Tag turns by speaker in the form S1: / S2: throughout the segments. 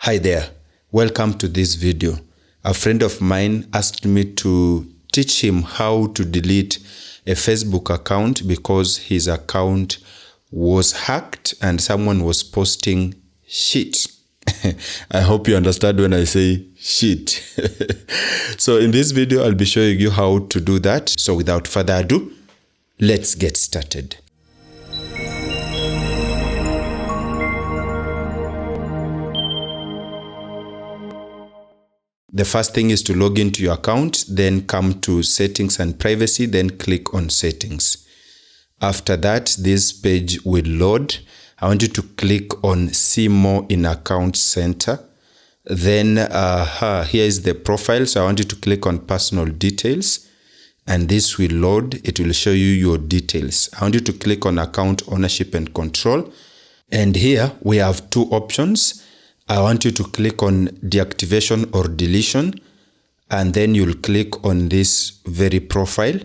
S1: Hi there, welcome to this video. A friend of mine asked me to teach him how to delete a Facebook account because his account was hacked and someone was posting shit. I hope you understand when I say shit. So in this video, I'll be showing you how to do that. So without further ado, let's get started. The first thing is to log into your account, then come to settings and privacy, then click on settings. After that, this page will load. I want you to click on see more in account center. Then here is the profile. So I want you to click on personal details and this will load. It will show you your details. I want you to click on account ownership and control. And here we have two options. I want you to click on deactivation or deletion, and then you'll click on this very profile.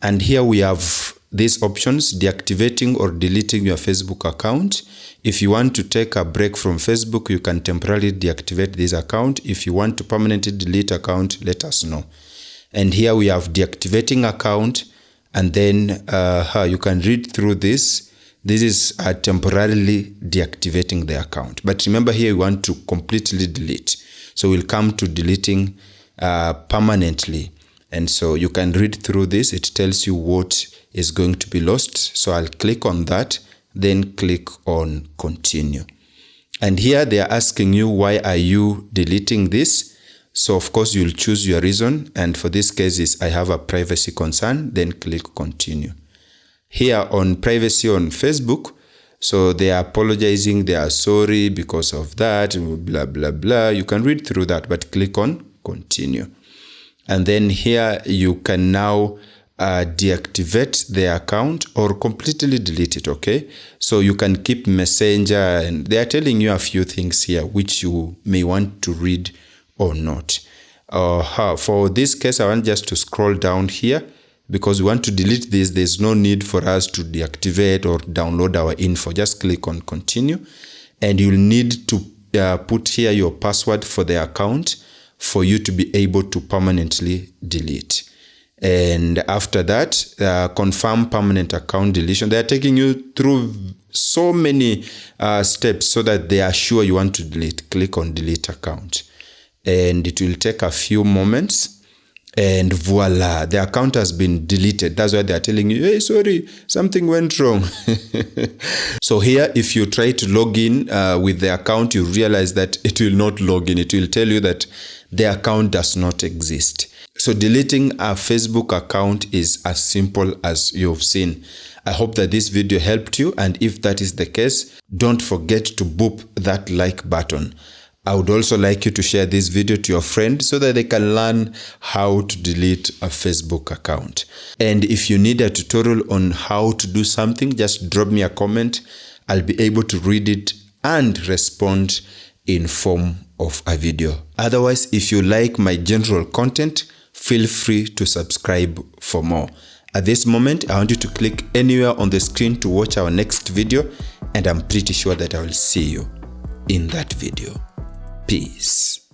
S1: And here we have these options, deactivating or deleting your Facebook account. If you want to take a break from Facebook, you can temporarily deactivate this account. If you want to permanently delete account, let us know. And here we have deactivating account, and then you can read through this. This is temporarily deactivating the account. But remember here, we want to completely delete. So we'll come to deleting permanently. And so you can read through this. It tells you what is going to be lost. So I'll click on that, then click on continue. And here they are asking you, why are you deleting this? So of course you'll choose your reason. And for this case is I have a privacy concern, then click continue. Here on privacy on Facebook, so they are apologizing, they are sorry because of that, blah, blah, blah. You can read through that, but click on continue. And then here you can now deactivate the account or completely delete it, okay? So you can keep Messenger, and they are telling you a few things here which you may want to read or not. For this case, I want just to scroll down here. Because we want to delete this, there's no need for us to deactivate or download our info. Just click on continue, and you'll need to put here your password for the account for you to be able to permanently delete. And after that, confirm permanent account deletion. They are taking you through so many steps so that they are sure you want to delete. Click on delete account, and it will take a few moments. And voila, the account has been deleted. That's why they're telling you, hey, sorry, something went wrong. So here, if you try to log in with the account, you realize that it will not log in. It will tell you that the account does not exist. So deleting a Facebook account is as simple as you've seen. I hope that this video helped you. And if that is the case, don't forget to boop that like button. I would also like you to share this video to your friend so that they can learn how to delete a Facebook account. And if you need a tutorial on how to do something, just drop me a comment. I'll be able to read it and respond in form of a video. Otherwise, if you like my general content, feel free to subscribe for more. At this moment, I want you to click anywhere on the screen to watch our next video, and I'm pretty sure that I will see you in that video. Peace.